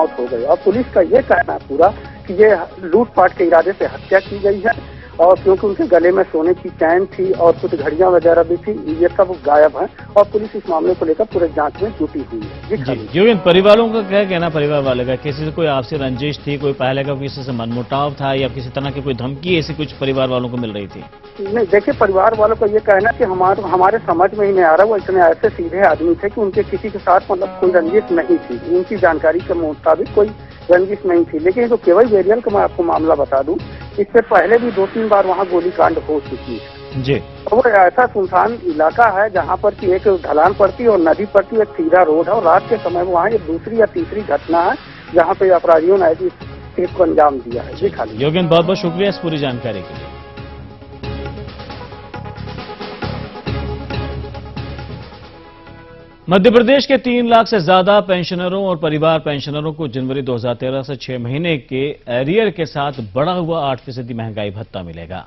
मौत हो गई। और पुलिस का ये कहना है पूरा कि ये लूटपाट के इरादे से हत्या की गई है, और क्योंकि उनके गले में सोने की चैन थी और कुछ घड़ियां वगैरह भी थी, ये सब गायब है और पुलिस इस मामले को लेकर पूरे जांच में जुटी हुई है। जी, परिवार वालों का क्या कहना, परिवार वाले का किसी से कोई आपसी रंजिश थी, कोई पहले का किसी से मनमुटाव था या किसी तरह की कोई धमकी ऐसी कुछ परिवार वालों को मिल रही थी? नहीं, देखिए परिवार वालों का ये कहना कि हमारे समझ में ही नहीं आ रहा, वो इतने ऐसे सीधे आदमी थे कि उनके किसी के साथ मतलब कोई रंजिश नहीं थी, उनकी जानकारी के मुताबिक कोई रंजिश नहीं थी। लेकिन ये तो केवल बेरियल का मैं आपको मामला बता दूं, इससे पहले भी 2-3 बार वहाँ गोलीकांड हो चुकी है जी। तो वो ऐसा सुनसान इलाका है जहाँ पर कि एक ढलान पड़ती है और नदी पड़ती है, एक सीधा रोड है, और रात के समय वहाँ ये दूसरी या तीसरी घटना है जहाँ पे अपराधियों ने इस केस को अंजाम दिया है। जी खाली योगेंद्र, बहुत बहुत शुक्रिया इस पूरी जानकारी के लिए। मध्य प्रदेश के 3 लाख से ज्यादा पेंशनरों और परिवार पेंशनरों को जनवरी 2013 से 6 महीने के एरियर के साथ बढ़ा हुआ 8% महंगाई भत्ता मिलेगा।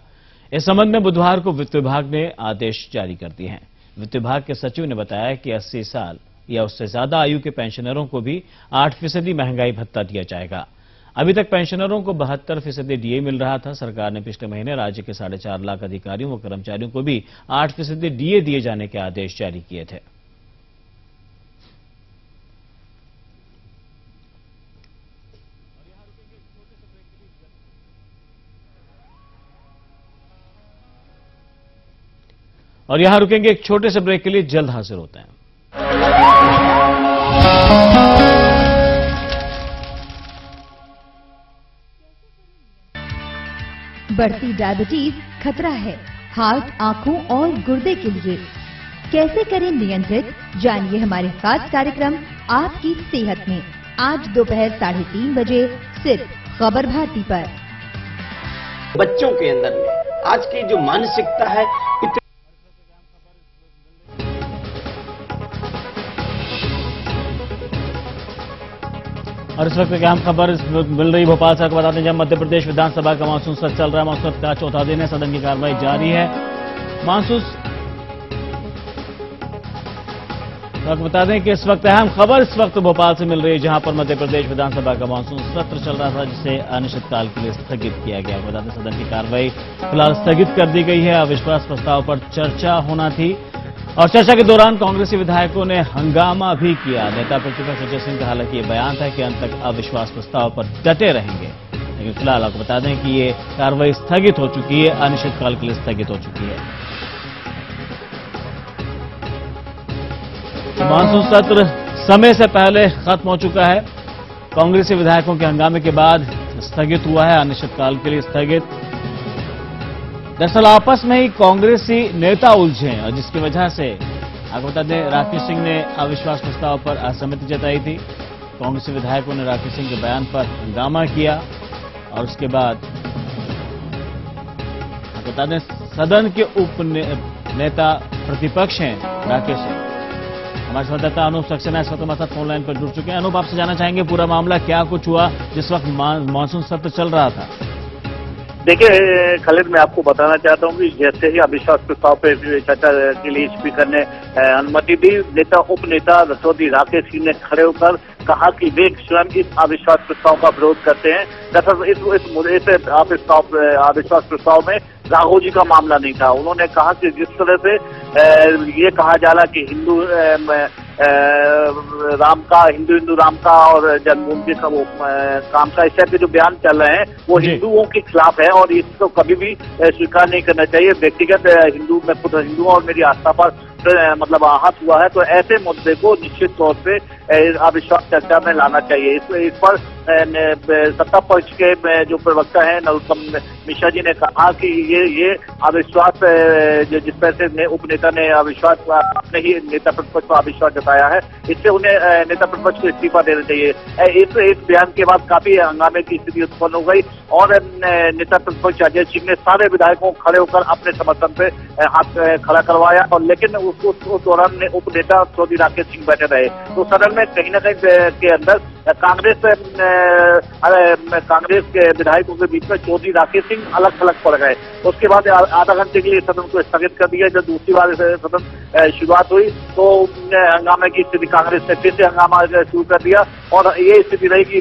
इस संबंध में बुधवार को वित्त विभाग ने आदेश जारी कर दिए हैं। वित्त विभाग के सचिव ने बताया कि 80 साल या उससे ज्यादा आयु के पेंशनरों को भी 8% महंगाई भत्ता दिया जाएगा। अभी तक पेंशनरों को 72% डीए मिल रहा था। सरकार ने पिछले महीने राज्य के 4.5 लाख अधिकारियों व कर्मचारियों को भी 8% डीए दिए जाने के आदेश जारी किए थे। और यहां रुकेंगे एक छोटे से ब्रेक के लिए, जल्द हाजिर होते हैं। बढ़ती डायबिटीज खतरा है हार्ट, आंखों और गुर्दे के लिए। कैसे करें नियंत्रित, जानिए हमारे खास कार्यक्रम आपकी सेहत में, आज दोपहर 3:30 बजे सिर्फ खबर भारती पर। बच्चों के अंदर में आज की जो मानसिकता है, और इस वक्त की अहम खबर मिल रही भोपाल से, आपको बताते हैं जब मध्य प्रदेश विधानसभा का मानसून सत्र चल रहा है। मानसून का चौथा दिन है, सदन की कार्रवाई जारी है। मानसून तो आपको बता दें कि इस वक्त अहम खबर इस वक्त भोपाल से मिल रही है, जहां पर मध्य प्रदेश विधानसभा का मानसून सत्र चल रहा था, जिसे अनिश्चितकाल के लिए स्थगित किया गया। बता दें सदन की कार्रवाई फिलहाल स्थगित कर दी गई है। अविश्वास प्रस्ताव पर चर्चा होना थी और चर्चा के दौरान कांग्रेसी विधायकों ने हंगामा भी किया। नेता प्रतिपक्ष अजय सिंह का हालांकि ये बयान था कि अंत तक अविश्वास प्रस्ताव पर डटे रहेंगे, लेकिन फिलहाल आपको बता दें कि ये कार्रवाई स्थगित हो चुकी है, अनिश्चितकाल के लिए स्थगित हो चुकी है। मानसून सत्र समय से पहले खत्म हो चुका है। कांग्रेसी विधायकों के हंगामे के बाद स्थगित हुआ है, अनिश्चितकाल के लिए स्थगित। दरअसल आपस में ही कांग्रेसी नेता उलझे हैं और जिसकी वजह से आपको बता दें राकेश सिंह ने अविश्वास प्रस्ताव पर असहमति जताई थी। कांग्रेसी विधायकों ने राकेश सिंह के बयान पर हंगामा किया और उसके बाद आपको बता दें सदन के उप नेता प्रतिपक्ष हैं राकेश सिंह। हमारे संवाददाता अनूप सक्सेना इस वक्त हमारे साथ फोन लाइन पर जुड़ चुके हैं। अनूप, आपसे जानना चाहेंगे पूरा मामला क्या कुछ हुआ जिस वक्त मानसून सत्र चल रहा था? देखिए खालिद, मैं आपको बताना चाहता हूं कि जैसे ही अविश्वास प्रस्ताव पर चर्चा के लिए स्पीकर ने अनुमति दी, उप नेता रसौदी राकेश सिंह ने खड़े होकर कहा कि वे स्वयं इस अविश्वास प्रस्ताव का विरोध करते हैं। दरअसल इस मुद्दे से अविश्वास प्रस्ताव में राघव जी का मामला नहीं था। उन्होंने कहा कि जिस तरह से ये कहा जा रहा कि हिंदू राम का और जन्मभूमि का वो काम का, इस तरह के जो बयान चल रहे हैं वो हिंदुओं के खिलाफ है और इसको कभी भी स्वीकार नहीं करना चाहिए। व्यक्तिगत मैं खुद हिंदू और मेरी आस्था पर मतलब आहत हुआ है, तो ऐसे मुद्दे को निश्चित तौर पे अविश्वास चर्चा में लाना चाहिए। इस पर सत्ता पक्ष के जो प्रवक्ता है नरोत्तम मिश्रा जी ने कहा कि ये अविश्वास जिस तरह से उप नेता ने अविश्वास अपने ही नेता प्रतिपक्ष पर अविश्वास जताया है, इससे उन्हें नेता प्रतिपक्ष को इस्तीफा देना चाहिए। इस बयान के बाद काफी हंगामे की स्थिति उत्पन्न हो गई और नेता प्रतिपक्ष अजय सिंह ने सारे विधायकों को खड़े होकर अपने समर्थन पे हाथ खड़ा करवाया, और लेकिन उस दौरान उप नेता चौधरी राकेश सिंह बैठे रहे। तो सदन में कहीं न कहीं के अंदर कांग्रेस के विधायकों के बीच में चौधरी राकेश सिंह अलग थलग पड़ गए। उसके बाद आधा घंटे के लिए सदन को स्थगित कर दिया। जब दूसरी बार सदन शुरुआत हुई तो हंगामे की स्थिति, कांग्रेस ने फिर से हंगामा शुरू कर दिया और ये स्थिति रही कि